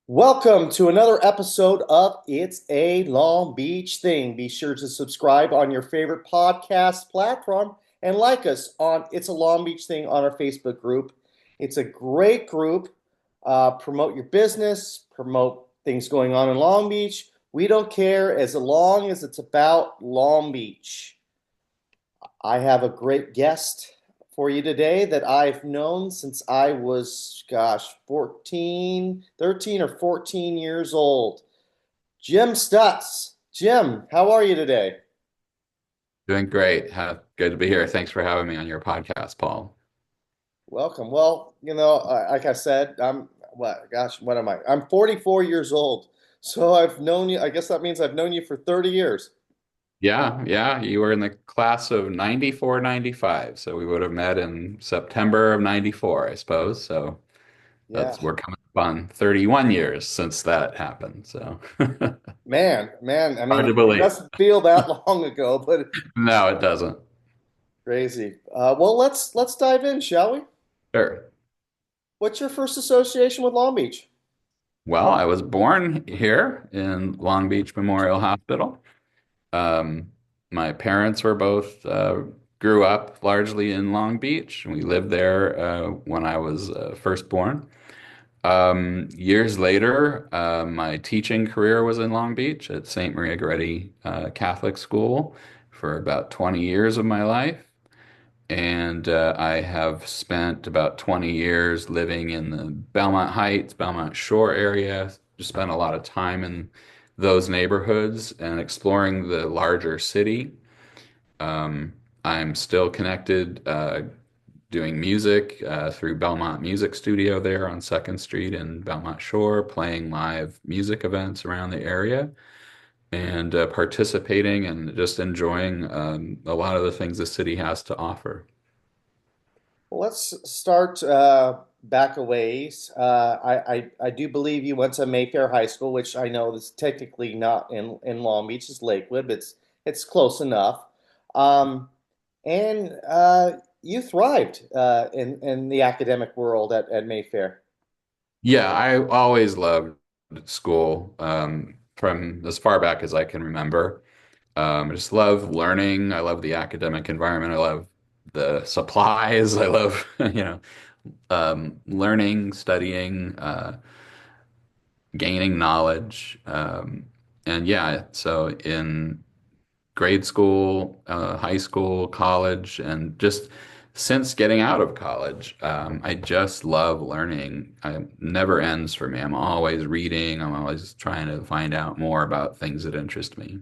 Welcome to another episode of It's a Long Beach Thing. Be sure to subscribe on your favorite podcast platform and like us on It's a Long Beach Thing on our Facebook group. It's a great group. Promote your business, promote things going on in Long Beach. We don't care as long as it's about Long Beach. I have a great guest for you today that I've known since I was, 13 or 14 years old. Jim Stutz. Jim, how are you today? Doing great. Good to be here. Thanks for having me on your podcast, Paul. Welcome. Well, like I said, what am I? I'm 44 years old. So I've known you, I guess that means I've known you for 30 years. Yeah. You were in the class of 94, 95. So we would have met in September of 94, I suppose. So Yeah. we're coming up on 31 years since that happened. So Man, I hard mean, to it believe. doesn't feel that long ago, but No, it doesn't. crazy. Well, let's dive in, shall we? Sure. What's your first association with Long Beach? Well, I was born here in Long Beach Memorial Hospital. Um, my parents were both grew up largely in Long Beach. We lived there when I was first born. Years later, my teaching career was in Long Beach at St. Maria Goretti Catholic School for about 20 years of my life. And I have spent about 20 years living in the Belmont Heights, Belmont Shore area. Just spent a lot of time in those neighborhoods and exploring the larger city. Um, I'm still connected doing music through Belmont Music Studio there on Second Street in Belmont Shore, playing live music events around the area and participating and just enjoying a lot of the things the city has to offer. Well, let's start back a ways. I do believe you went to Mayfair High School, which I know is technically not in Long Beach, it's Lakewood, but it's close enough. Um, and you thrived in the academic world at Mayfair. Yeah, I always loved school from as far back as I can remember. I just love learning. I love the academic environment. I love the supplies. I love, learning, studying, gaining knowledge. And yeah, so in grade school, high school, college, and just since getting out of college, I just love learning. It never ends for me. I'm always reading. I'm always trying to find out more about things that interest me.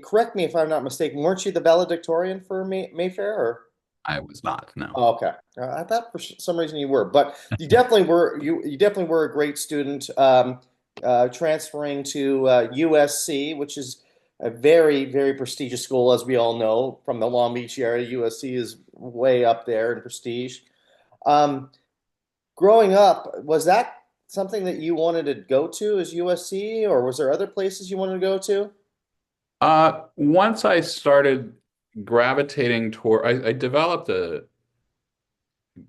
Correct me if I'm not mistaken. Weren't you the valedictorian for Mayfair? Or? I was not, no. Oh, okay. I thought for some reason you were, but you definitely were a great student. Transferring to USC, which is a very prestigious school, as we all know from the Long Beach area. USC is way up there in prestige. Um, Growing up, was that something that you wanted to go to as USC, or was there other places you wanted to go to? Once I started gravitating toward, I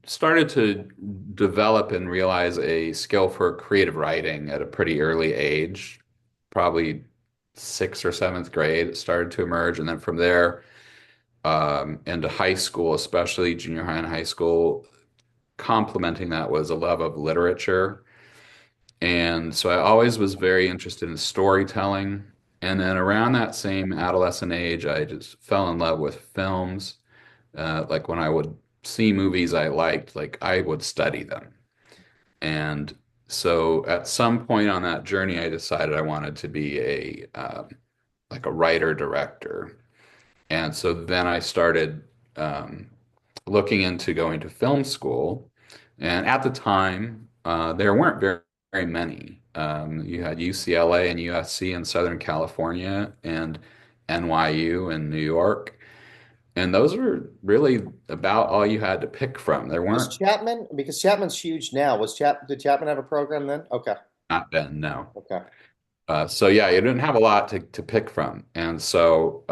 started to develop and realize a skill for creative writing at a pretty early age, probably sixth or seventh grade. It started to emerge, and then from there into high school, especially junior high and high school, complementing that was a love of literature. And so I always was very interested in storytelling. And then around that same adolescent age, I just fell in love with films. Like when I would see movies I liked, like I would study them. And so at some point on that journey, I decided I wanted to be a like a writer director. And so then I started looking into going to film school. And at the time, there weren't very many. You had UCLA and USC in Southern California and NYU in New York. And those were really about all you had to pick from. There Was weren't Chapman, because Chapman's huge now, did Chapman have a program then? Okay. not then, no. Okay. So yeah, you didn't have a lot to pick from. And so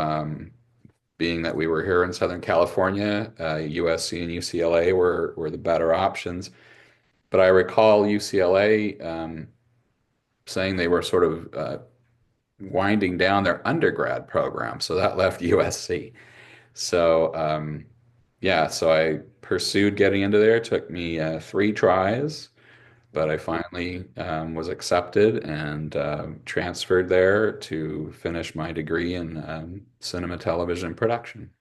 being that we were here in Southern California, USC and UCLA were the better options. but I recall UCLA saying they were sort of winding down their undergrad program, so that left USC. So yeah, so I pursued getting into there. It took me 3 tries, but I finally was accepted and transferred there to finish my degree in cinema, television, production.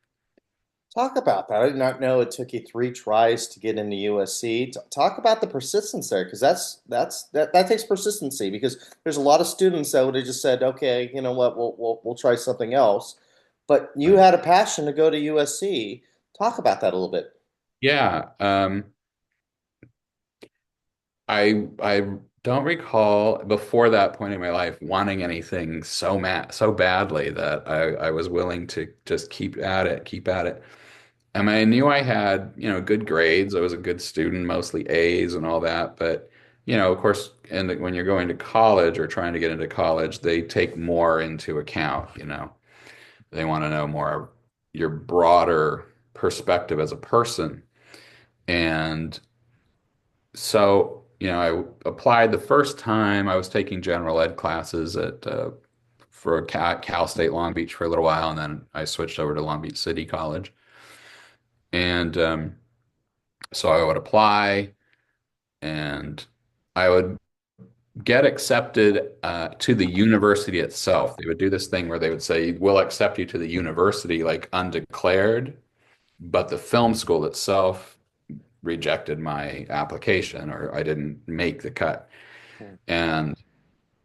Talk about that. I did not know it took you 3 tries to get into USC. Talk about the persistence there, because that takes persistency. Because there's a lot of students that would have just said, "Okay, you know what, we'll try something else." But you Right. had a passion to go to USC. Talk about that a little bit. Yeah, I don't recall before that point in my life wanting anything so badly that I was willing to just keep at it. And I knew I had, good grades. I was a good student, mostly A's and all that. But, of course, and when you're going to college or trying to get into college, they take more into account. They want to know more of your broader perspective as a person. And so, I applied the first time I was taking general ed classes for Cal State Long Beach for a little while, and then I switched over to Long Beach City College. And so I would apply and I would get accepted to the university itself. They would do this thing where they would say, "We'll accept you to the university like undeclared," but the film school itself rejected my application or I didn't make the cut. And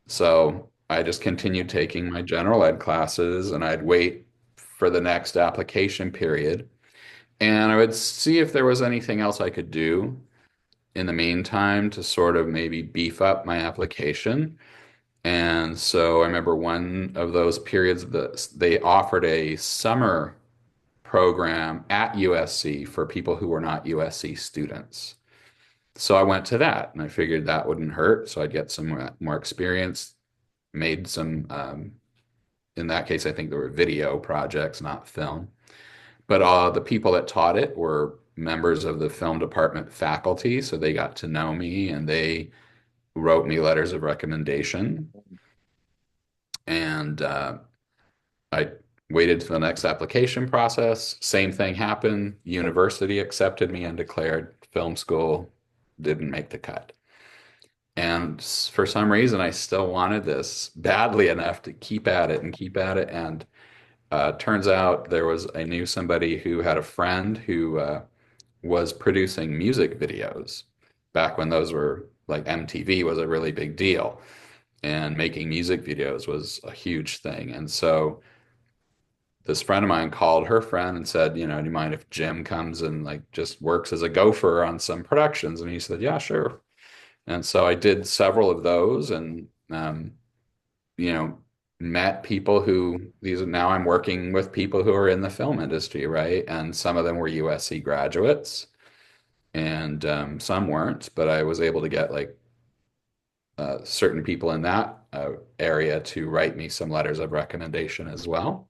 so I just continued taking my general ed classes and I'd wait for the next application period. And I would see if there was anything else I could do in the meantime to sort of maybe beef up my application. And so I remember one of those periods that they offered a summer program at USC for people who were not USC students. So I went to that and I figured that wouldn't hurt. So I'd get some more experience, made some, in that case, I think there were video projects, not film. But the people that taught it were members of the film department faculty. So they got to know me and they wrote me letters of recommendation. And I waited for the next application process. Same thing happened. University accepted me and declared film school didn't make the cut. And for some reason, I still wanted this badly enough to keep at it and keep at it. And turns out I knew somebody who had a friend who was producing music videos back when those were like MTV was a really big deal. And making music videos was a huge thing. And so this friend of mine called her friend and said, do you mind if Jim comes and like just works as a gopher on some productions? And he said, yeah, sure. And so I did several of those and, you know, met people who now I'm working with people who are in the film industry, right? And some of them were USC graduates and some weren't, but I was able to get like certain people in that area to write me some letters of recommendation as well.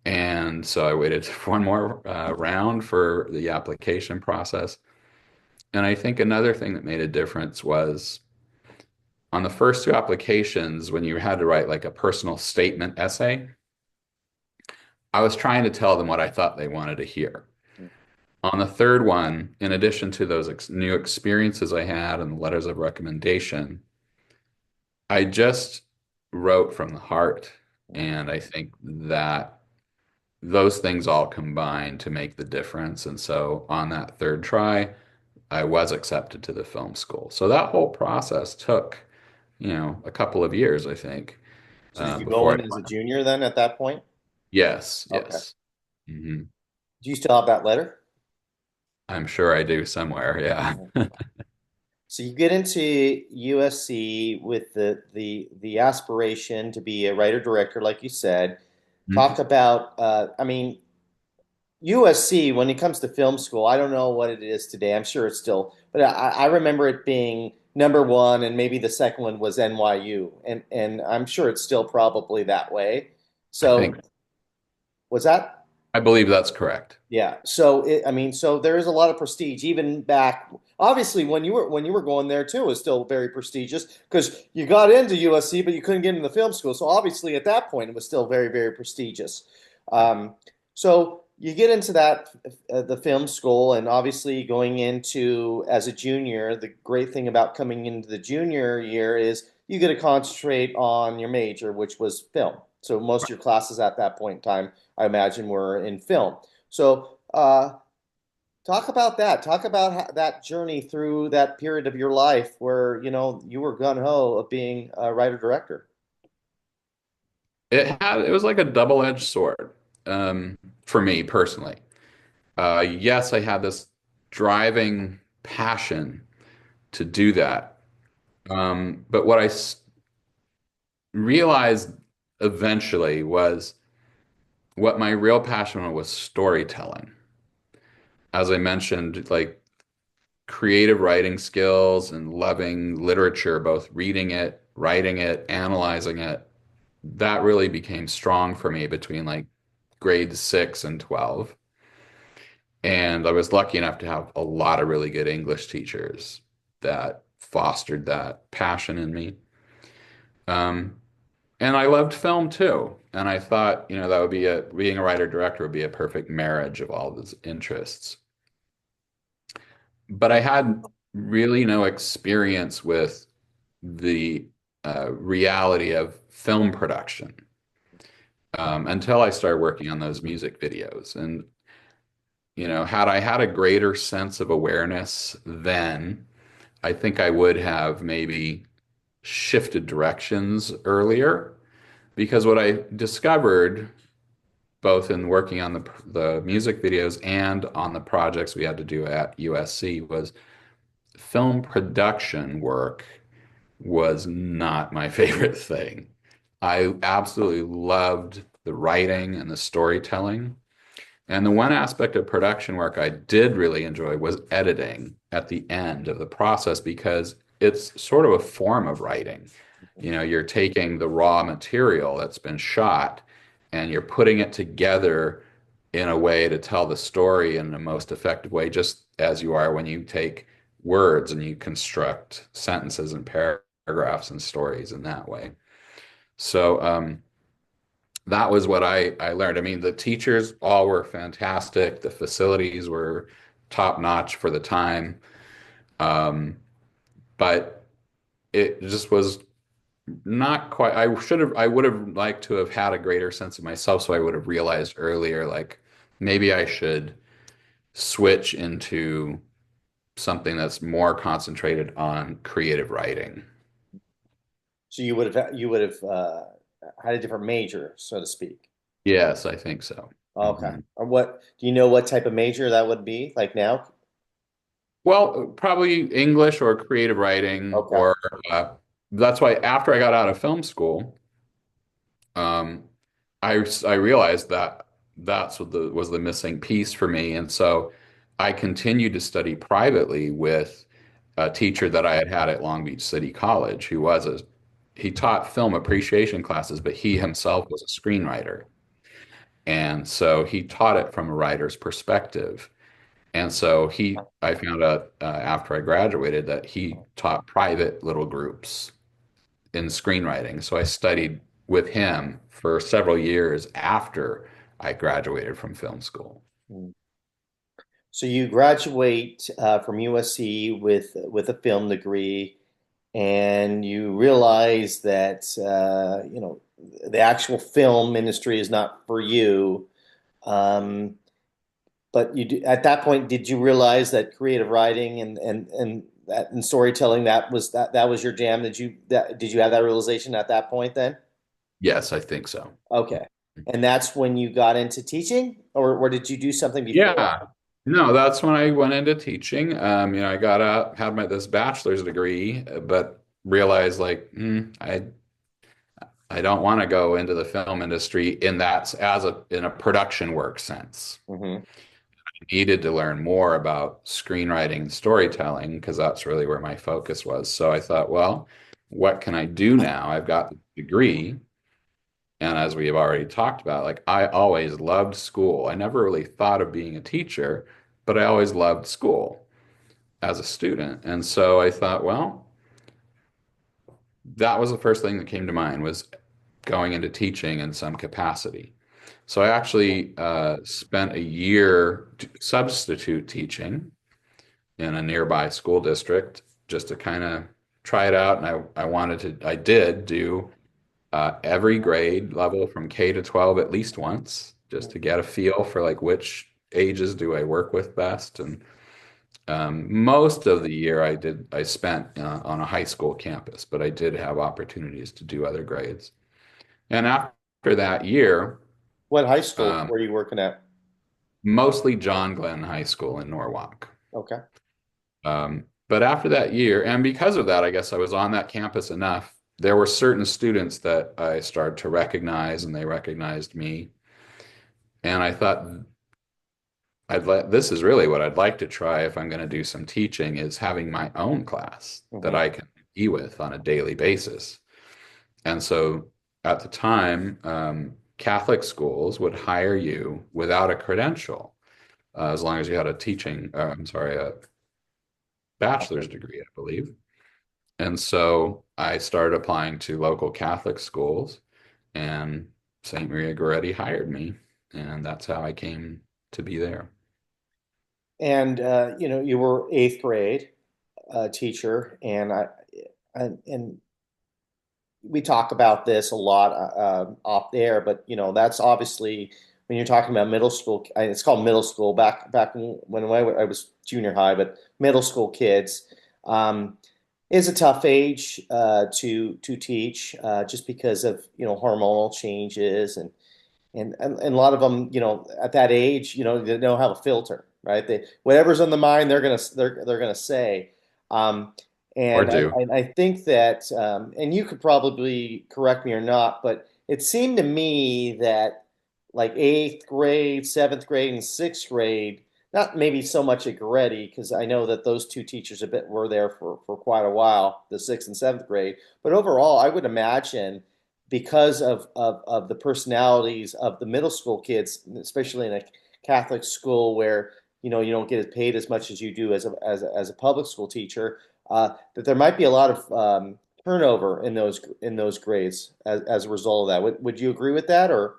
And so I waited for one more round for the application process. And I think another thing that made a difference was on the first two applications, when you had to write like a personal statement essay, I was trying to tell them what I thought they wanted to hear. On the third one, in addition to those new experiences I had and the letters of recommendation, I just wrote from the heart. And I think that those things all combine to make the difference. And so on that third try, I was accepted to the film school. So that whole process took, a couple of years, I think, So did you go before in as a junior then at that point? yes, Okay. yes. Hmm. Do you still have that letter? I'm sure I do somewhere. Yeah. So you get into USC with the aspiration to be a writer director, like you said. Talk Mhm. about, I mean, USC when it comes to film school. I don't know what it is today. I'm sure it's still, but I remember it being number one, and maybe the second one was NYU, and I'm sure it's still probably that way. I think, So was that? I believe that's correct. Yeah. So I mean, so there is a lot of prestige even back. obviously when you were going there too, it was still very prestigious because you got into USC, but you couldn't get into the film school. So obviously at that point, it was still very, very prestigious. Um, so you get into that the film school, and obviously going into as a junior, the great thing about coming into the junior year is you get to concentrate on your major, which was film. So most of your classes at that point in time, I imagine, were in film. So talk about that. Talk about that journey through that period of your life where, you were gun ho of being a writer director. It was like a double-edged sword, for me personally. Yes, I had this driving passion to do that. But what realized eventually was what my real passion was storytelling. As I mentioned, like creative writing skills and loving literature, both reading it, writing it, analyzing it, that really became strong for me between like grade 6 and 12. And I was lucky enough to have a lot of really good English teachers that fostered that passion in me. Um, and I loved film too. And I thought, that would be being a writer director would be a perfect marriage of all those interests. But I had really no experience with the reality of film production until I started working on those music videos. And, had I had a greater sense of awareness then, I think I would have maybe shifted directions earlier. Because what I discovered, both in working on the music videos and on the projects we had to do at USC, was film production work was not my favorite thing. I absolutely loved the writing and the storytelling. And the one aspect of production work I did really enjoy was editing at the end of the process because it's sort of a form of writing. You're taking the raw material that's been shot and you're putting it together in a way to tell the story in the most effective way, just as you are when you take words and you construct sentences and paragraphs and stories in that way. So, that was what I learned. I mean, the teachers all were fantastic. The facilities were top notch for the time. Um, but it just was not quite, I would have liked to have had a greater sense of myself. So I would have realized earlier, like maybe I should switch into something that's more concentrated on creative writing. So you would have had a different major, so to speak. Yes, I think so. Okay. hmm Or what do you know what type of major that would be like now? Well, probably English or creative writing, Okay. or that's why after I got out of film school, um, I realized that that's what was the missing piece for me, and so I continued to study privately with a teacher that I had had at Long Beach City College, he taught film appreciation classes, but he himself was a screenwriter, and so he taught it from a writer's perspective. And so I found out after I graduated that he taught private little groups in screenwriting. So I studied with him for several years after I graduated from film school. Mm. So you graduate from USC with a film degree, and you realize that the actual film industry is not for you. Um, but at that point, did you realize that creative writing and storytelling that was your jam? Did you have that realization at that point then? Yes, I think so. Okay. And that's when you got into teaching, or did you do something before? Yeah. No, that's when I went into teaching. I got out, had this bachelor's degree, but realized like, I don't want to go into the film industry in that in a production work sense. Hmm. Needed to learn more about screenwriting and storytelling because that's really where my focus was. So I thought, well, what can I do now? I've got the degree. And as we have already talked about, like I always loved school. I never really thought of being a teacher, but I always loved school. as a student. And so I thought, well, that was the first thing that came to mind was going into teaching in some capacity. So I actually spent a year substitute teaching in a nearby school district just to kind of try it out. And I did do every grade level from K to 12 at least once, just to get a feel for like which ages do I work with best. And most of the year I spent on a high school campus, but I did have opportunities to do other grades. And after that year, What high school um, were you working at? mostly John Glenn High School in Norwalk. Okay. But after that year, and because of that, I guess I was on that campus enough. There were certain students that I started to recognize, and they recognized me. And I thought, this is really what I'd like to try if I'm going to do some teaching, is having my own class that Hmm. I can be with on a daily basis. And so at the time, Catholic schools would hire you without a credential, as long as you had a bachelor's degree, I believe. And so I started applying to local Catholic schools, and St. Maria Goretti hired me, and that's how I came to be there. And you were eighth grade teacher, and and we talk about this a lot off there, but that's obviously when you're talking about middle school. It's called middle school back when I was junior high, but middle school kids um, is a tough age to teach just because of hormonal changes and a lot of them, at that age, they don't have a filter, right? They whatever's on the mind, they're gonna say. Um, Or and do. I think that, and you could probably correct me or not, but it seemed to me that like eighth grade, seventh grade, and sixth grade, not maybe so much at Goretti, because I know that those two teachers were there for quite a while, the sixth and seventh grade. But overall, I would imagine because of the personalities of the middle school kids, especially in a Catholic school where you don't get paid as much as you do as a public school teacher, that there might be a lot of turnover in those grades as a result of that. Would you agree with that or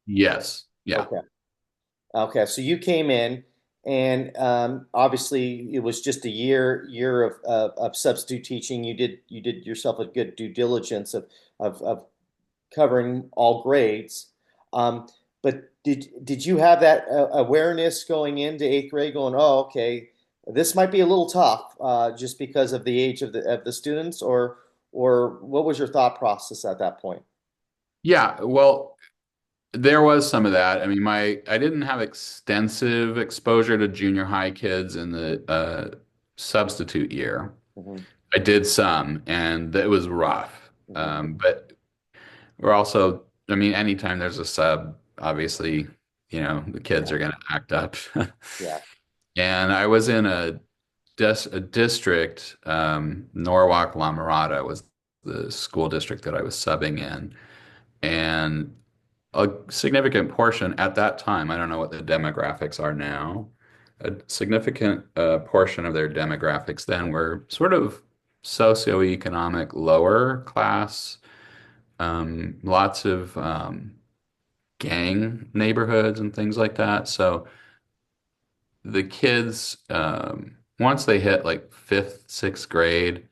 Yes. Yeah. okay? Okay, so you came in, and obviously it was just a year of substitute teaching. You did yourself a good due diligence of covering all grades. Um, but did you have that awareness going into eighth grade, going, oh, okay, this might be a little tough, just because of the age of the students, or what was your thought process at that point? Yeah. Well, there was some of that. I mean, I didn't have extensive exposure to junior high kids in the substitute year. Hmm. I did some, and it was rough. Hmm. But we're also, I mean, anytime there's a sub, obviously, the kids Yeah, are going to act up. yeah. And I was in a district, Norwalk La Mirada was the school district that I was subbing in. And a significant portion at that time, I don't know what the demographics are now, a significant portion of their demographics then were sort of socioeconomic lower class, lots of gang neighborhoods and things like that. So the kids, once they hit like fifth, sixth grade,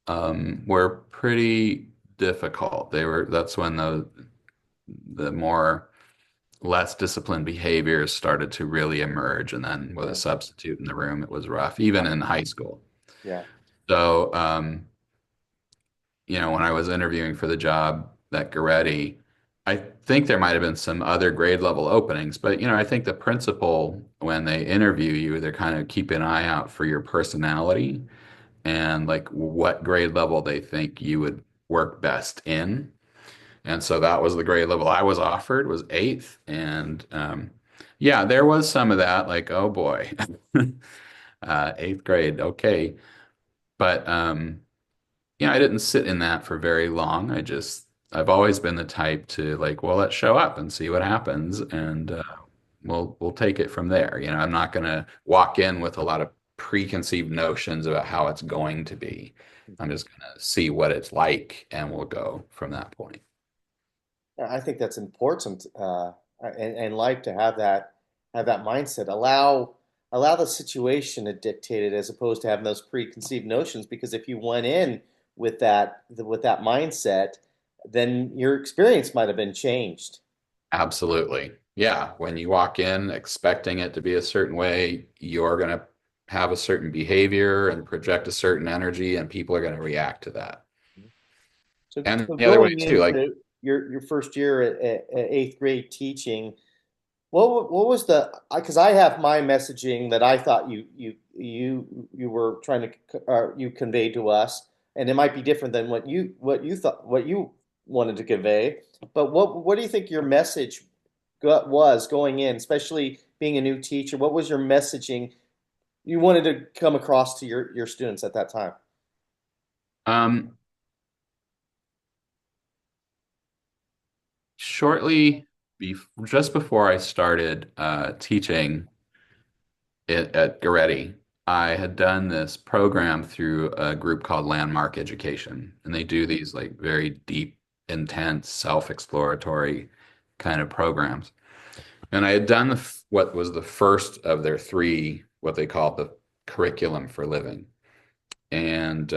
were pretty difficult. That's when the more less disciplined behaviors started to really emerge. And then with a Yeah, substitute in the room, it was rough, even in high school. yeah, So, when I was interviewing for the job at Goretti, I think there might have been some other grade level openings, but I think the principal, when they interview you, they're kind of keep an eye out for your personality and like what grade level they think you would work best in. And so that was the grade level I was offered was eighth. And yeah, there was some of that, like, oh boy, eighth grade, okay. But I didn't sit in that for very long. I've always been the type to like, well, let's show up and see what happens, and we'll take it from there. I'm not going to walk in with a lot of preconceived notions about how it's going to be. I'm just going to see what it's like, and we'll go from that point. I think that's important, and life to have that mindset. Allow the situation to dictate it as opposed to having those preconceived notions. Because if you went in with that mindset, then your experience might have been changed. Absolutely. Yeah. When you walk in expecting it to be a certain way, you're going to have a certain behavior and project a certain energy, and people are going to react to that. And So the other way going too, like, into your first year at eighth grade teaching, what was the, because I have my messaging that I thought you were trying to you conveyed to us, and it might be different than what you wanted to convey. But what do you think your message was going in, especially being a new teacher? What was your messaging you wanted to come across to your students at that time? um, shortly just before I started teaching at Goretti, I had done this program through a group called Landmark Education, and they do these like very deep, intense, self-exploratory kind of programs. And I had done what was the first of their three, what they called the curriculum for living. And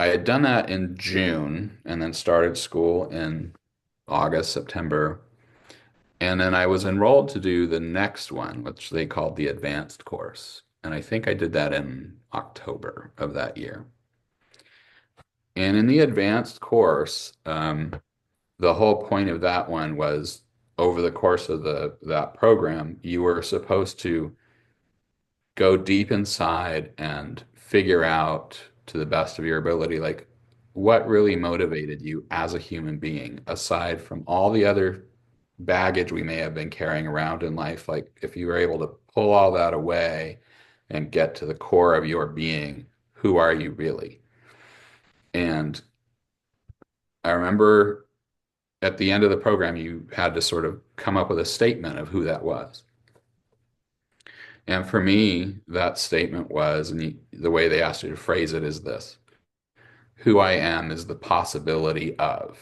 I had done that in June and then started school in August, September. And then I was enrolled to do the next one, which they called the advanced course. And I think I did that in October of that year. And in the advanced course, the whole point of that one was over the course of that program, you were supposed to go deep inside and figure out to the best of your ability, like what really motivated you as a human being, aside from all the other baggage we may have been carrying around in life. Like if you were able to pull all that away and get to the core of your being, who are you really? And I remember at the end of the program, you had to sort of come up with a statement of who that was. And for me, that statement was, and the way they asked you to phrase it is this: who I am is the possibility of.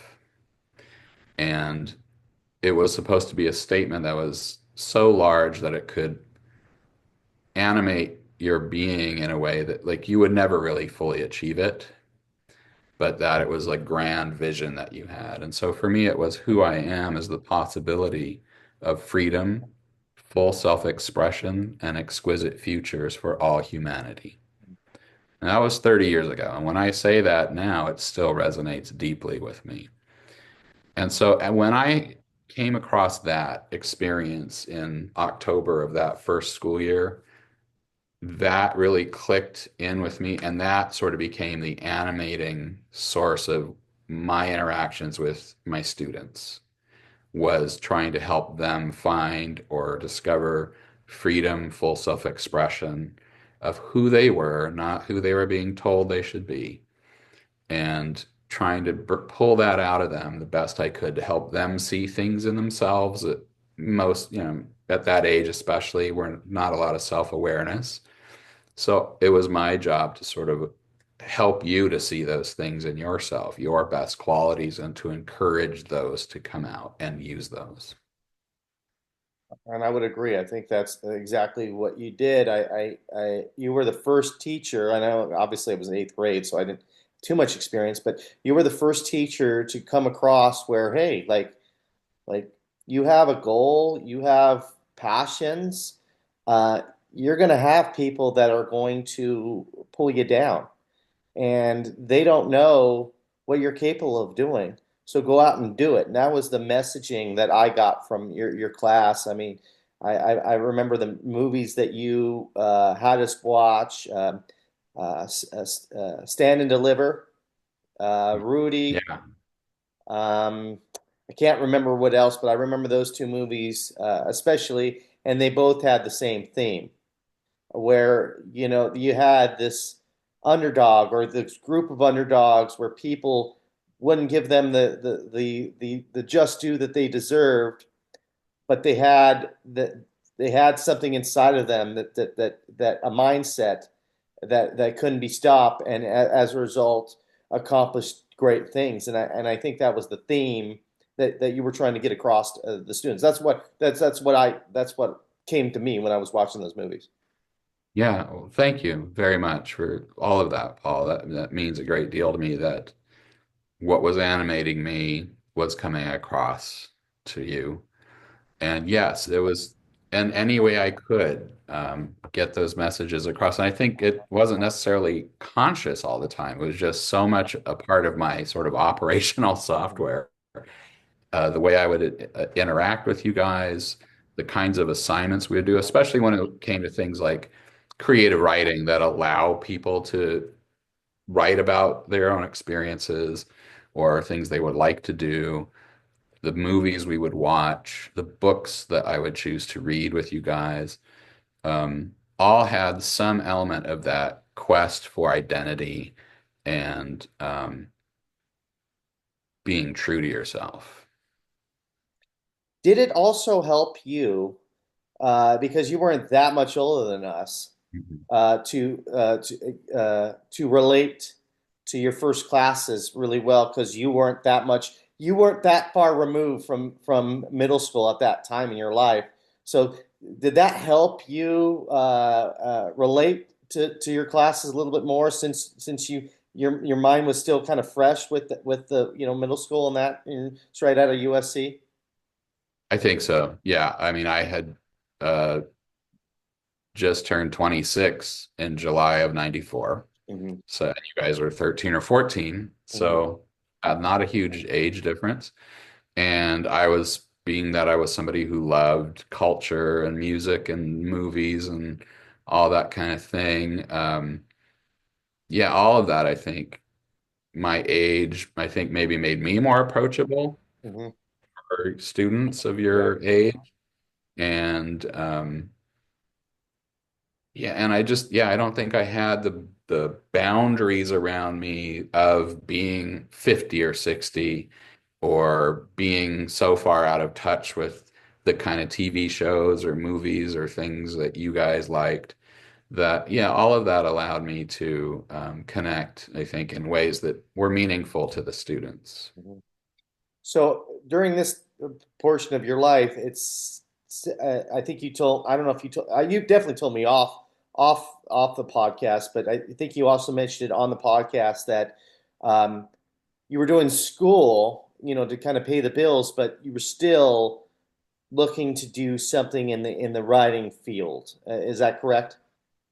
And it was supposed to be a statement that was so large that it could animate your being in a way that, like, you would never really fully achieve it, but that it was like grand vision that you had. And so for me, it was who I am is the possibility of freedom, full self-expression, and exquisite futures for all humanity. And that was 30 years ago. And when I say that now, it still resonates deeply with me. And so and when I came across that experience in October of that first school year, that really clicked in with me. And that sort of became the animating source of my interactions with my students, was trying to help them find or discover freedom, full self-expression of who they were, not who they were being told they should be, and trying to pull that out of them the best I could to help them see things in themselves. That most, at that age especially, were not a lot of self-awareness. So it was my job to sort of help you to see those things in yourself, your best qualities, and to encourage those to come out and use those. And I would agree. I think that's exactly what you did. You were the first teacher. I know, obviously, I was in eighth grade, so I didn't too much experience, but you were the first teacher to come across where, hey, like you have a goal, you have passions. Uh, you're going to have people that are going to pull you down, and they don't know what you're capable of doing. So go out and do it. And that was the messaging that I got from your class. I mean, I remember the movies that you had us watch, Stand and Deliver, Rudy. Yeah. Um, I can't remember what else, but I remember those two movies especially, and they both had the same theme where you had this underdog or this group of underdogs where people wouldn't give them the just due that they deserved, but they had they had something inside of them that a mindset that couldn't be stopped, and as a result, accomplished great things. And I think that was the theme that you were trying to get across to, the students. That's what came to me when I was watching those movies. Yeah, well, thank you very much for all of that, Paul. That means a great deal to me that what was animating me was coming across to you. And yes, it was in any way I could get those messages across. And I think it wasn't necessarily conscious all the time. It was just so much a part of my sort of operational software. The way I would interact with you guys, the kinds of assignments we would do, especially when it came to things like creative writing that allow people to write about their own experiences or things they would like to do, the movies we would watch, the books that I would choose to read with you guys, all had some element of that quest for identity and being true to yourself. Did it also help you, because you weren't that much older than us, Mhm. to relate to your first classes really well, because you weren't that far removed from middle school at that time in your life. So did that help you relate to your classes a little bit more, since your mind was still kind of fresh with the middle school and that, straight out of USC? I think so. Yeah. I mean, I had uh, just turned 26 in July of 94. Hmm. So you guys were 13 or 14. Hmm. So not a huge age difference. And I was, being that I was somebody who loved culture and music and movies and all that kind of thing. Yeah, all of that, I think my age, I think maybe made me more approachable Hmm. for students of Yeah. your age. And yeah, and yeah, I don't think I had the boundaries around me of being 50 or 60 or being so far out of touch with the kind of TV shows or movies or things that you guys liked that, yeah, all of that allowed me to connect, I think, in ways that were meaningful to the students. Hmm. So during this portion of your life, I think you told, I don't know if you told, you definitely told me off the podcast, but I think you also mentioned it on the podcast that um, you were doing school, to kind of pay the bills, but you were still looking to do something in the writing field. Is that correct?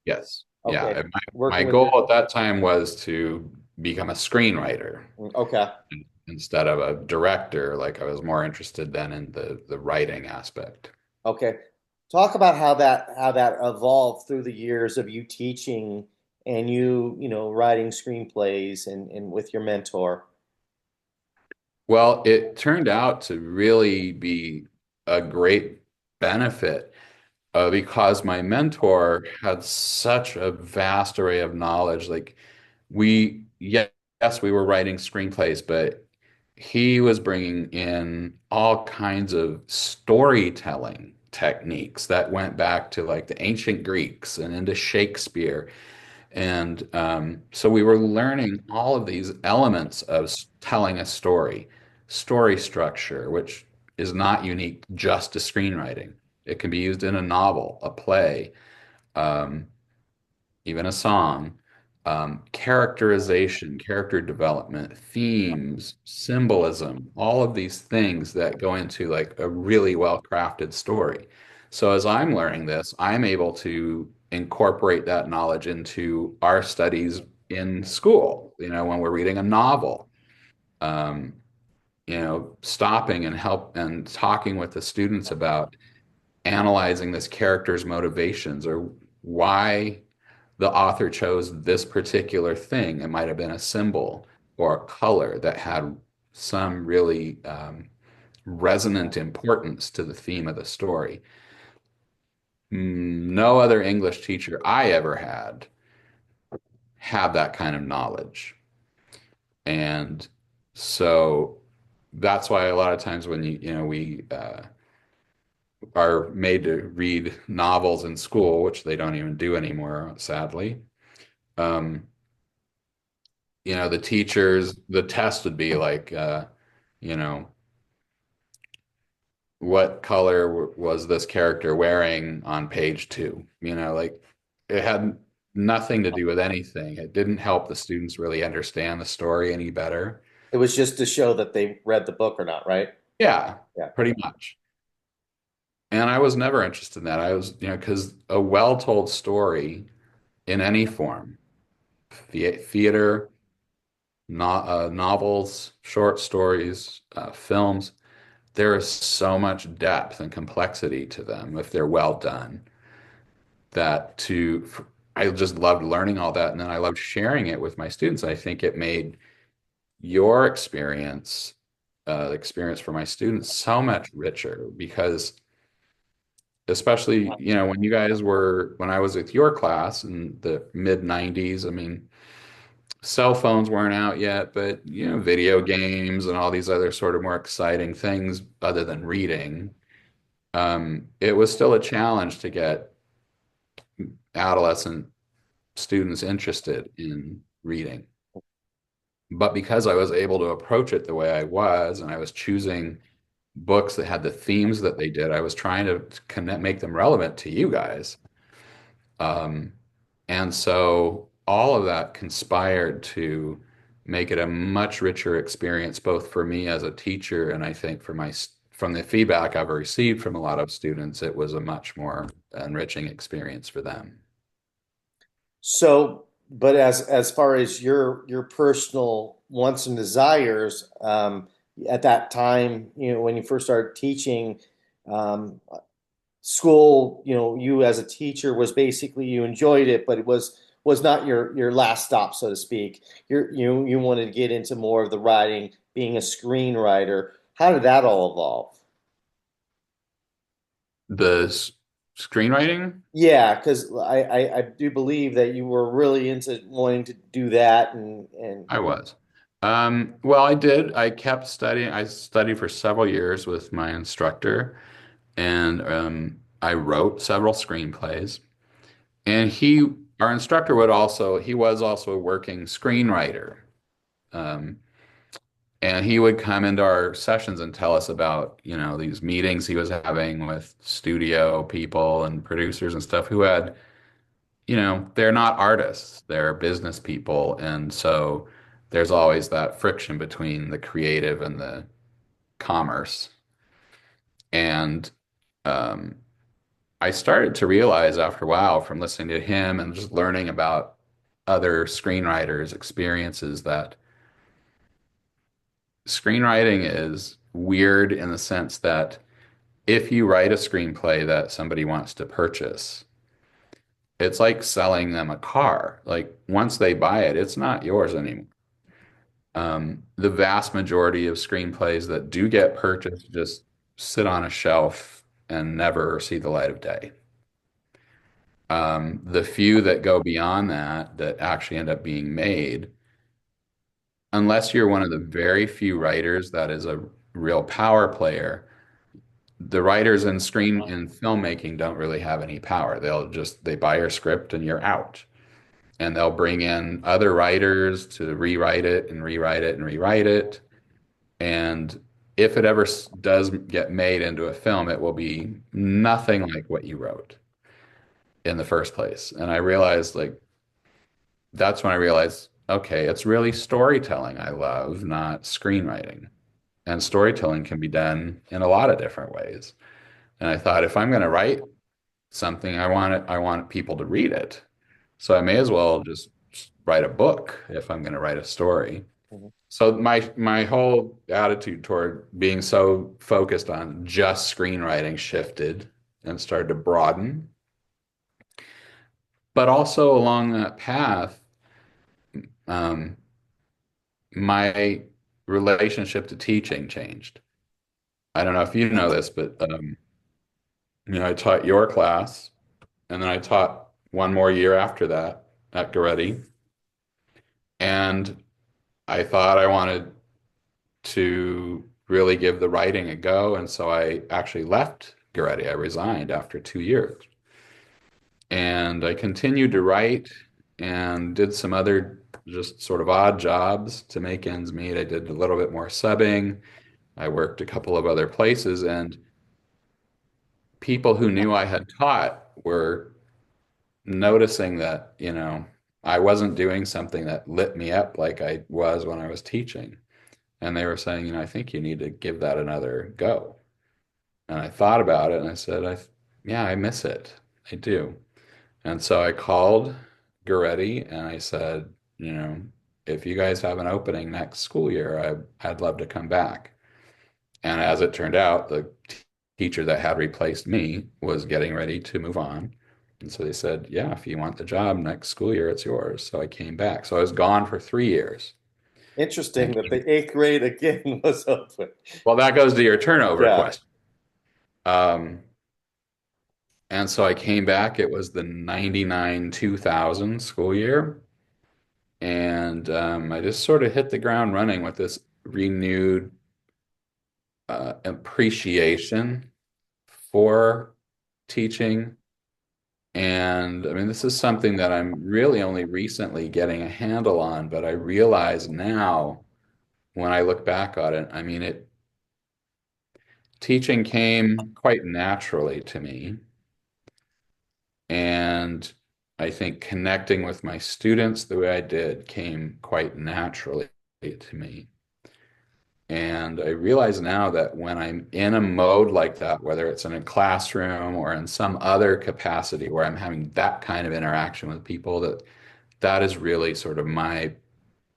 Yes. Yeah. Okay. And my Working with goal your, at that time was to become a screenwriter okay. instead of a director. Like I was more interested then in the writing aspect. Okay. Talk about how that evolved through the years of you teaching and writing screenplays and with your mentor. Well, it turned out to really be a great benefit because my mentor had such a vast array of knowledge. Like yes, we were writing screenplays, but he was bringing in all kinds of storytelling techniques that went back to like the ancient Greeks and into Shakespeare. And so we were learning all of these elements of telling a story, story structure, which is not unique just to screenwriting. It can be used in a novel, a play, um, even a song, characterization, character development, themes, symbolism, all of these things that go into like a really well-crafted story. So as I'm learning this, I'm able to incorporate that knowledge into our studies in school, when we're reading a novel. Um, stopping and help and talking with the students about analyzing this character's motivations or why the author chose this particular thing. It might have been a symbol or a color that had some really resonant importance to the theme of the story. No other English teacher I ever had that kind of knowledge. And so that's why a lot of times when are made to read novels in school, which they don't even do anymore, sadly. Um, the teachers, the test would be like, you know, what color was this character wearing on page two? Like it had nothing to do with anything. It didn't help the students really understand the story any better. It was just to show that they read the book or not, right? Yeah, Yeah. pretty much. And I was never interested in that. I was, because a well-told story in any form, theater, novels, short stories, films, there is so much depth and complexity to them if they're well done. That to I just loved learning all that, and then I loved sharing it with my students. I think it made your experience for my students so much richer because especially, when I was with your class in the mid 90s, I mean, cell phones weren't out yet, but video games and all these other sort of more exciting things other than reading, it was still a challenge to get adolescent students interested in reading. But because I was able to approach it the way I was, and I was choosing books that had the themes that they did, I was trying to connect, make them relevant to you guys. Um, and so all of that conspired to make it a much richer experience, both for me as a teacher, and I think from the feedback I've received from a lot of students, it was a much more enriching experience for them. So, but as far as your personal wants and desires, at that time, when you first started teaching, um, school, you as a teacher was basically you enjoyed it, but it was not your last stop, so to speak. You wanted to get into more of the writing, being a screenwriter. How did that all evolve? The screenwriting, Yeah, because I do believe that you were really into wanting to do that, and I was. Well, I did. I kept studying. I studied for several years with my instructor, and I wrote several screenplays. And our instructor he was also a working screenwriter. Um, and he would come into our sessions and tell us about, these meetings he was having with studio people and producers and stuff who had, they're not artists, they're business people. And so there's always that friction between the creative and the commerce. And um, I started to realize after a while from listening to him and just learning about other screenwriters' experiences that screenwriting is weird in the sense that if you write a screenplay that somebody wants to purchase, it's like selling them a car. Like once they buy it, it's not yours anymore. The vast majority of screenplays that do get purchased just sit on a shelf and never see the light of day. The few that go beyond that actually end up being made, unless you're one of the very few writers that is a real power player, the writers in filmmaking don't really have any power. They buy your script and you're out. And they'll bring in other writers to rewrite it and rewrite it and rewrite it. And if it ever does get made into a film, it will be nothing like what you wrote in the first place. And I realized like that's when I realized, okay, it's really storytelling I love, not screenwriting. And storytelling can be done in a lot of different ways. And I thought if I'm going to write something, I want people to read it. So I may as well just write a book if I'm going to write a story. So my whole attitude toward being so focused on just screenwriting shifted and started to broaden. But also along that path, um, my relationship to teaching changed. I don't know if you know this, but I taught your class, and then I taught one more year after that at Goretti, and I thought I wanted to really give the writing a go, and so I actually left Goretti. I resigned after 2 years. And I continued to write and did some other just sort of odd jobs to make ends meet. I did a little bit more subbing. I worked a couple of other places, and people who knew I had taught were noticing that, I wasn't doing something that lit me up like I was when I was teaching. And they were saying, I think you need to give that another go. And I thought about it and I said, yeah, I miss it. I do. And so I called Goretti and I said, you know, if you guys have an opening next school year, I'd love to come back. And as it turned out, the teacher that had replaced me was getting ready to move on. And so they said, yeah, if you want the job next school year, it's yours. So I came back. So I was gone for 3 years. Interesting And that the eighth grade again was open. well, that goes to your turnover Yeah. question. Um, and so I came back. It was the 99 2000 school year. And I just sort of hit the ground running with this renewed appreciation for teaching. And I mean, this is something that I'm really only recently getting a handle on, but I realize now when I look back on it, I mean, teaching came quite naturally to me. And I think connecting with my students the way I did came quite naturally to me. And I realize now that when I'm in a mode like that, whether it's in a classroom or in some other capacity where I'm having that kind of interaction with people, that is really sort of my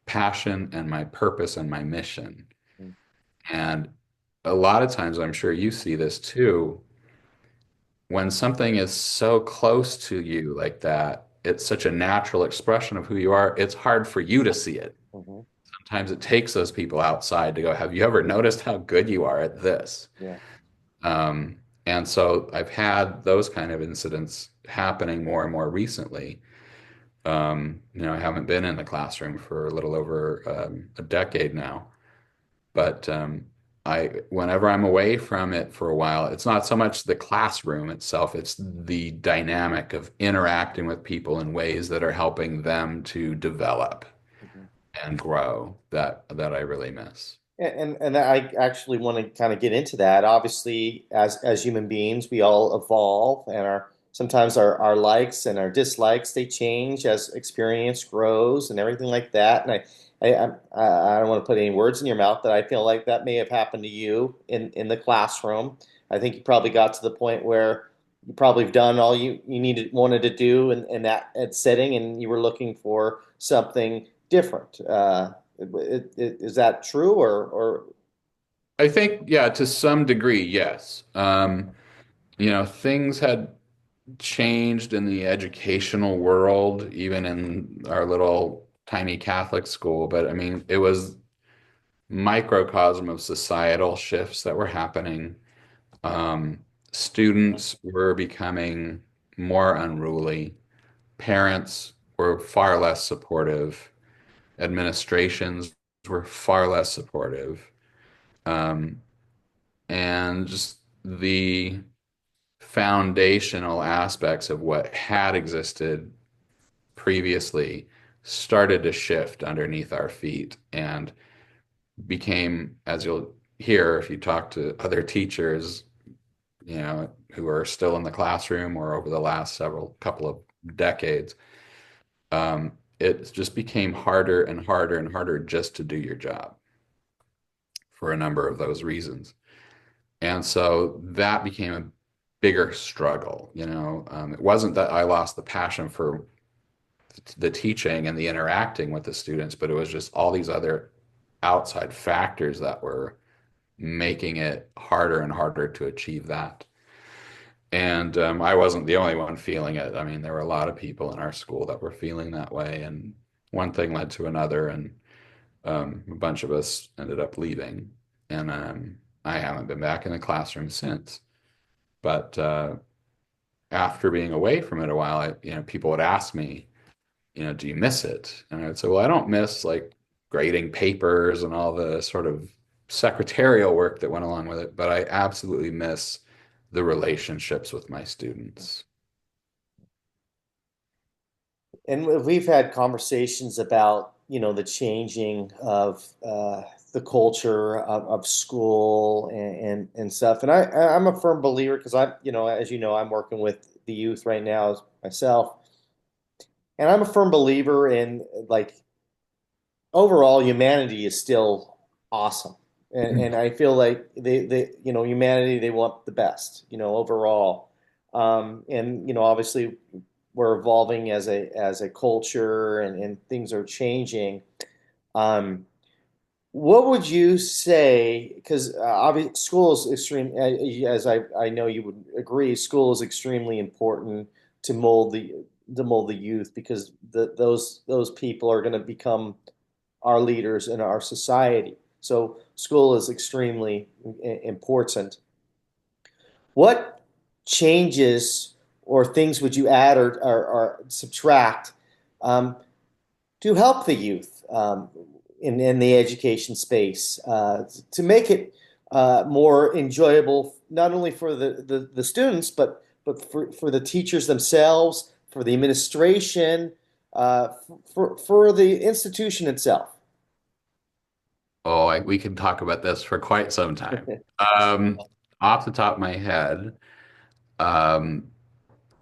passion and my purpose and my mission. And a lot of times, I'm sure you see this too, when something is so close to you like that, it's such a natural expression of who you are, it's hard for you to see it. Mhm. Sometimes it takes those people outside to go, have you ever noticed how good you are at this? Yeah. And so I've had those kind of incidents happening more and more recently. I haven't been in the classroom for a little over a decade now, but whenever I'm away from it for a while, it's not so much the classroom itself, it's the dynamic of interacting with people in ways that are helping them to develop Mhm. and grow that I really miss. And I actually want to kind of get into that. Obviously, as human beings, we all evolve, and our sometimes our likes and our dislikes they change as experience grows and everything like that. And I don't want to put any words in your mouth, but I feel like that may have happened to you in the classroom. I think you probably got to the point where you probably have done all you needed wanted to do in that setting, and you were looking for something different. Is that true or I think, yeah, to some degree, yes. Things had changed in the educational world, even in our little tiny Catholic school, but I mean, it was microcosm of societal shifts that were happening. Um, Students were becoming more unruly. Parents were far less supportive. Administrations were far less supportive. Um, and just the foundational aspects of what had existed previously started to shift underneath our feet and became, as you'll hear if you talk to other teachers, who are still in the classroom or over the last several couple of decades, it just became harder and harder and harder just to do your job for a number of those reasons. And so that became a bigger struggle. It wasn't that I lost the passion for the teaching and the interacting with the students, but it was just all these other outside factors that were making it harder and harder to achieve that. And I wasn't the only one feeling it. I mean, there were a lot of people in our school that were feeling that way, and one thing led to another, and a bunch of us ended up leaving. And I haven't been back in the classroom since. But after being away from it a while, people would ask me, do you miss it? And I would say, well, I don't miss like grading papers and all the sort of secretarial work that went along with it, but I absolutely miss the relationships with my students. And we've had conversations about, the changing of the culture of school and stuff. And I'm a firm believer because as you know, I'm working with the youth right now myself, and I'm a firm believer in like overall humanity is still awesome. And I feel like humanity, they want the best, overall. And obviously we're evolving as a culture, and things are changing. Um, what would you say? Because obviously, school is extreme, as I know you would agree. School is extremely important to mold the youth, because those people are going to become our leaders in our society. So school is extremely important. What changes or things would you add or subtract um, to help the youth in the education space to make it more enjoyable, not only for the students, but for the teachers themselves, for the administration, for the institution itself? Oh, we can talk about this for quite some time. Um, Off the top of my head, um,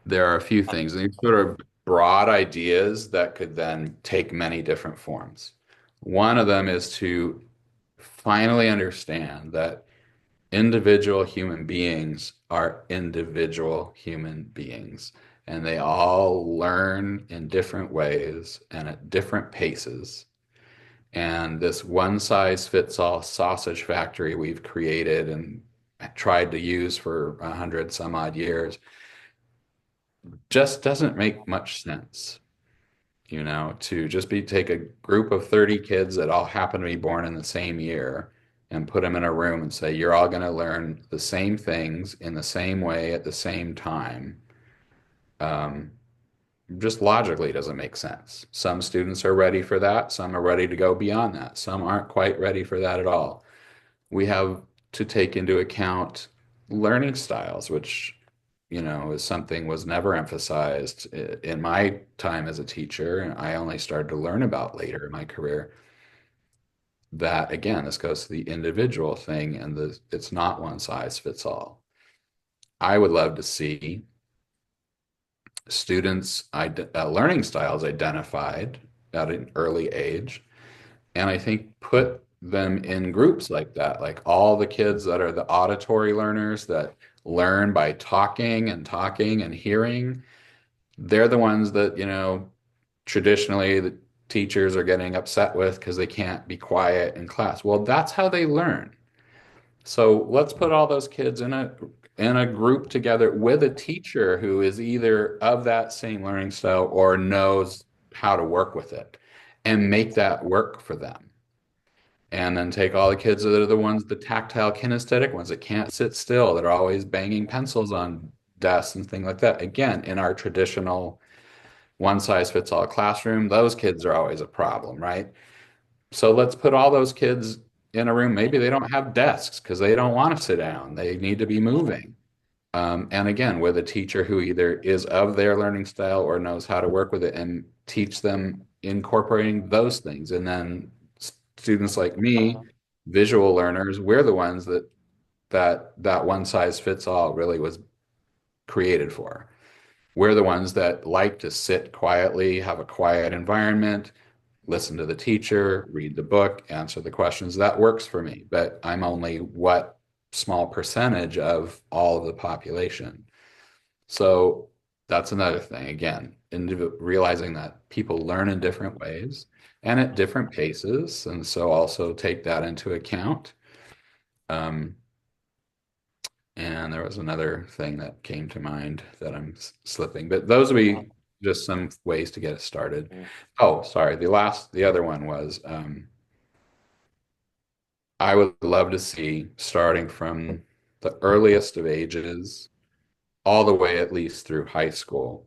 there are a few things, and these sort of broad ideas that could then take many different forms. One of them is to finally understand that individual human beings are individual human beings, and they all learn in different ways and at different paces. And this one size fits all sausage factory we've created and tried to use for 100 some odd years just doesn't make much sense, to just take a group of 30 kids that all happen to be born in the same year and put them in a room and say, you're all going to learn the same things in the same way at the same time. Um, just logically doesn't make sense. Some students are ready for that. Some are ready to go beyond that. Some aren't quite ready for that at all. We have to take into account learning styles, which, is something was never emphasized in my time as a teacher. And I only started to learn about later in my career. That again, this goes to the individual thing, and it's not one size fits all. I would love to see students' learning styles identified at an early age, and I think put them in groups like that, like all the kids that are the auditory learners that learn by talking and hearing. They're the ones that, traditionally the teachers are getting upset with because they can't be quiet in class. Well, that's how they learn. So let's put all those kids in a group together with a teacher who is either of that same learning style or knows how to work with it and make that work for them. And then take all the kids that are the ones, the tactile kinesthetic ones that can't sit still, that are always banging pencils on desks and things like that. Again, in our traditional one size fits all classroom, those kids are always a problem, right? So let's put all those kids in a room. Maybe they don't have desks because they don't want to sit down. They need to be moving. And again, with a teacher who either is of their learning style or knows how to work with it and teach them incorporating those things. And then students like me, visual learners, we're the ones that one size fits all really was created for. We're the ones that like to sit quietly, have a quiet environment, listen to the teacher, read the book, answer the questions. That works for me, but I'm only what small percentage of all of the population. So that's another thing. Again, realizing that people learn in different ways and at different paces. And so also take that into account. Um, and there was another thing that came to mind that I'm slipping, but those would be just some ways to get it started. Oh, sorry. The other one was I would love to see starting from the earliest of ages all the way at least through high school,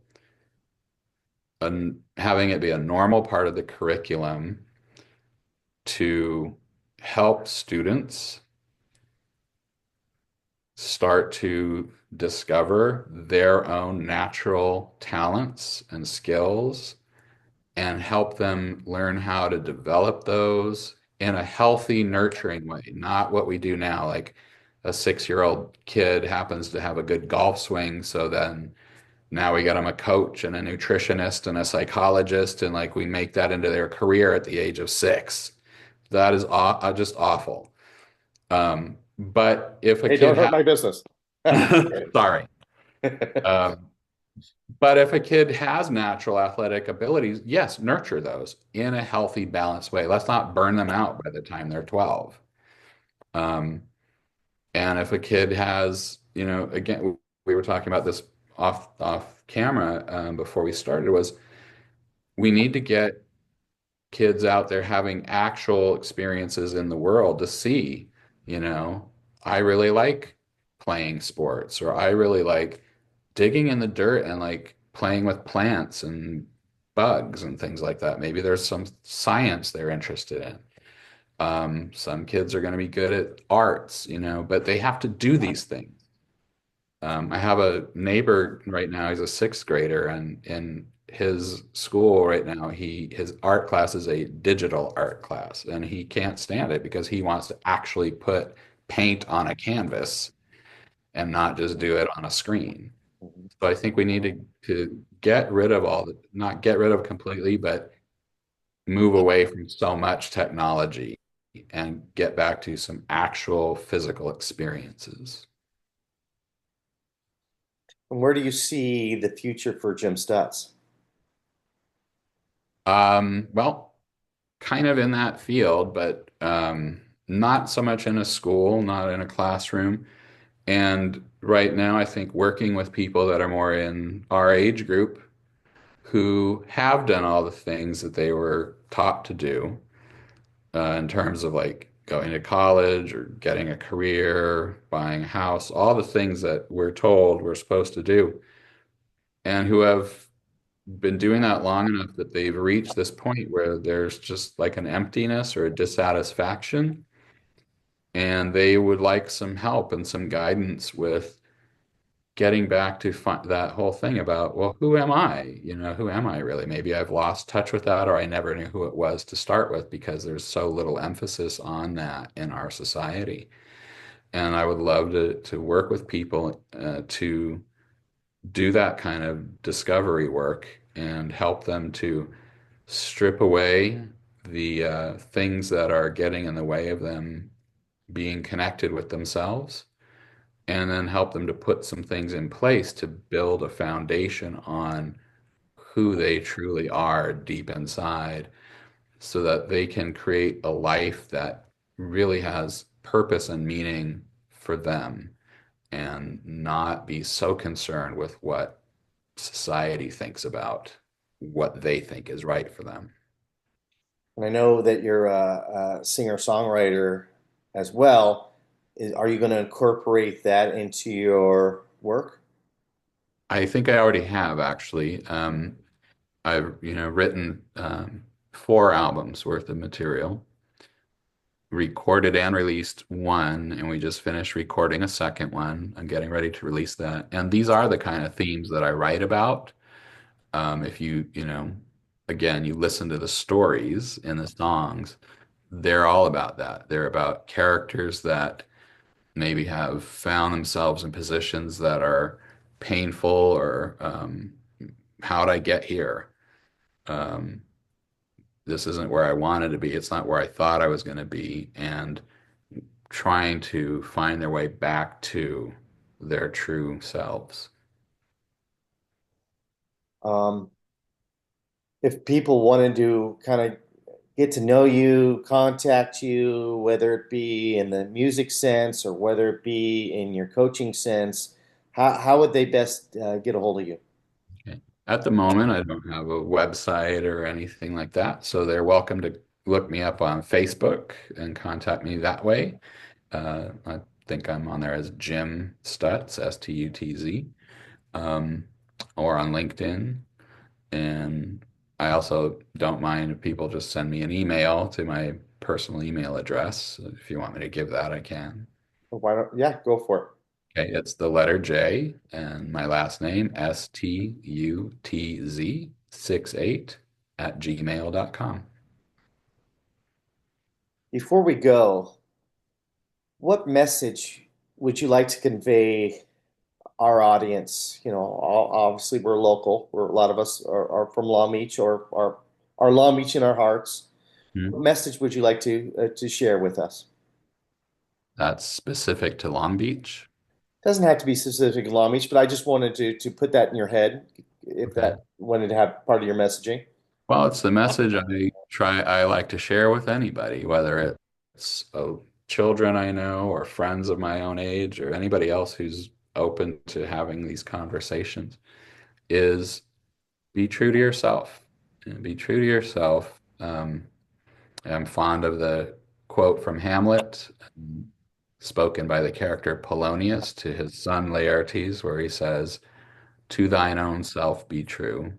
and having it be a normal part of the curriculum to help students start to discover their own natural talents and skills and help them learn how to develop those in a healthy, nurturing way, not what we do now. Like a 6-year-old kid happens to have a good golf swing, so then now we got them a coach and a nutritionist and a psychologist, and like we make that into their career at the age of 6. That is just awful. But if a Hey, kid don't hurt has, my business. sorry, um, but if a kid has natural athletic abilities, yes, nurture those in a healthy, balanced way. Let's not burn them out by the time they're 12. Um, and if a kid has, again, we were talking about this off camera before we started, was we need to get kids out there having actual experiences in the world to see, you know, I really like playing sports, or I really like digging in the dirt and like playing with plants and bugs and things like that. Maybe there's some science they're interested in. Some kids are going to be good at arts, but they have to do these things. I have a neighbor right now, he's a sixth grader, and in his school right now, his art class is a digital art class, and he can't stand it because he wants to actually put paint on a canvas and not just do it on a screen. So I think we need to get rid of not get rid of completely, but move away from so much technology and get back to some actual physical experiences. And where do you see the future for Jim Stutz? Well, kind of in that field, but not so much in a school, not in a classroom. And right now, I think working with people that are more in our age group who have done all the things that they were taught to do in terms of like going to college or getting a career, buying a house, all the things that we're told we're supposed to do, and who have been doing that long enough that they've reached this point where there's just like an emptiness or a dissatisfaction, and they would like some help and some guidance with getting back to that whole thing about, well, who am I? Who am I really? Maybe I've lost touch with that, or I never knew who it was to start with because there's so little emphasis on that in our society. And I would love to work with people to do that kind of discovery work and help them to strip away the things that are getting in the way of them being connected with themselves, and then help them to put some things in place to build a foundation on who they truly are deep inside so that they can create a life that really has purpose and meaning for them and not be so concerned with what society thinks about what they think is right for them. And I know that you're a singer-songwriter as well. Are you going to incorporate that into your work? I think I already have actually. I've, written 4 albums worth of material, recorded and released one, and we just finished recording a second one. I'm getting ready to release that. And these are the kind of themes that I write about. If again, you listen to the stories in the songs, they're all about that. They're about characters that maybe have found themselves in positions that are painful, or how'd I get here? Um, this isn't where I wanted to be. It's not where I thought I was going to be. And trying to find their way back to their true selves. Um, if people wanted to kind of get to know you, contact you, whether it be in the music sense or whether it be in your coaching sense, how would they best get a hold of you? Okay. At the moment, I don't have a website or anything like that, so they're welcome to look me up on Facebook and contact me that way. I think I'm on there as Jim Stutz, Stutz, um, or on LinkedIn. And I also don't mind if people just send me an email to my personal email address. If you want me to give that, I can. Why don't, yeah, go for it. Okay, it's the letter J and my last name, Stutz 68 at gmail.com. Before we go, what message would you like to convey our audience? Obviously we're local. A lot of us are from Long Beach or are Long Beach in our hearts. What Hmm. message would you like to share with us? That's specific to Long Beach. Doesn't have to be specific to Long Beach, but I just wanted to put that in your head if Okay. that wanted to have part of your messaging. Well, it's the message I like to share with anybody, whether it's children I know or friends of my own age or anybody else who's open to having these conversations, is be true to yourself. And be true to yourself. I'm fond of the quote from Hamlet, spoken by the character Polonius to his son Laertes, where he says, "To thine own self be true.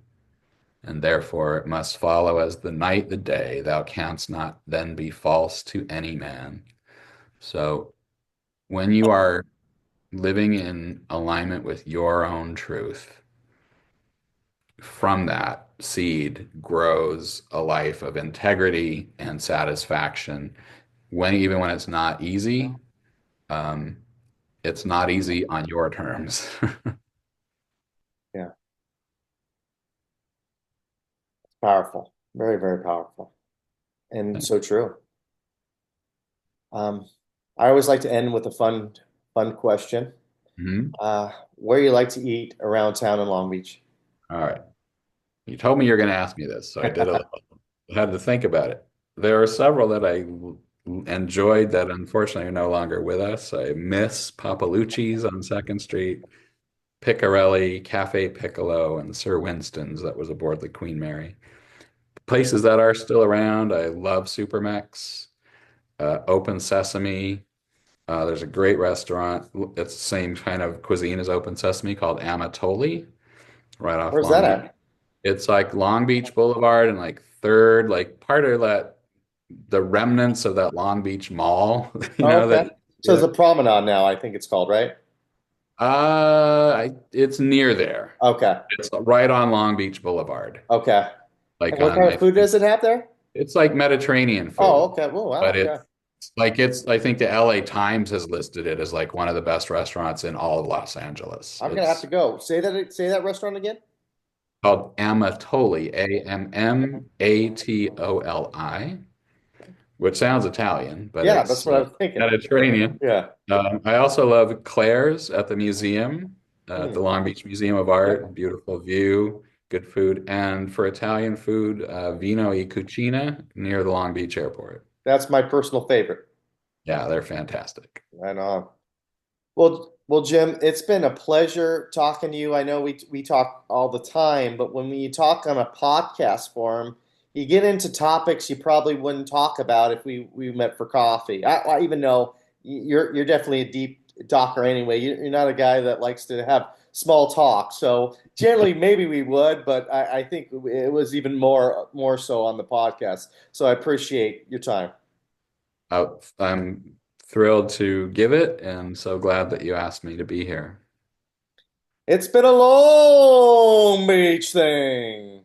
And therefore it must follow as the night the day, thou canst not then be false to any man." So when you are living in alignment with your own truth, from that seed grows a life of integrity and satisfaction. Even when it's not easy, um, it's not easy on your terms. Yeah, powerful. Very, very powerful. And so true. Um, I always like to end with a fun question. Mhm. Where you like to eat around town in Long Beach? All right. You told me you're going to ask me this, so I had to think about it. There are several that I enjoyed that unfortunately are no longer with us. I miss Papalucci's on Second Street, Picarelli, Cafe Piccolo, and Sir Winston's that was aboard the Queen Mary. Places that are still around, I love Supermex, Open Sesame. There's a great restaurant. It's the same kind of cuisine as Open Sesame called Amatoli, right off Where's Long that Beach. at? It's like Long Beach Boulevard and like third, like part of that, the remnants of that Long Beach Mall, Oh, that, okay. So it's yeah. a promenade now, I think it's called, right? It's near there. Okay. It's right on Long Beach Boulevard. Okay. Like And what on, kind I of food think does it have there? it's like Mediterranean Oh, food, okay. Oh, wow. but Okay. I think the LA Times has listed it as like one of the best restaurants in all of Los Angeles. I'm gonna have to It's go. Say that restaurant again. called Amatoli, Ammatoli, which sounds Italian, but Yeah, that's it's what I was thinking. Mediterranean. Yeah. I also love Claire's at the museum, at the Hmm. Long Beach Museum of Yep. Art. Beautiful view, good food. And for Italian food, Vino e Cucina near the Long Beach airport. That's my personal favorite. Yeah, they're fantastic. Right on. Well, Jim, it's been a pleasure talking to you. I know we talk all the time, but when you talk on a podcast forum, you get into topics you probably wouldn't talk about if we met for coffee. I even know you're definitely a deep talker anyway. You're not a guy that likes to have small talk. So generally, maybe we would, but I think it was even more so on the podcast. So I appreciate your time. I'm thrilled to give it and so glad that you asked me to be here. It's been a Long Beach thing.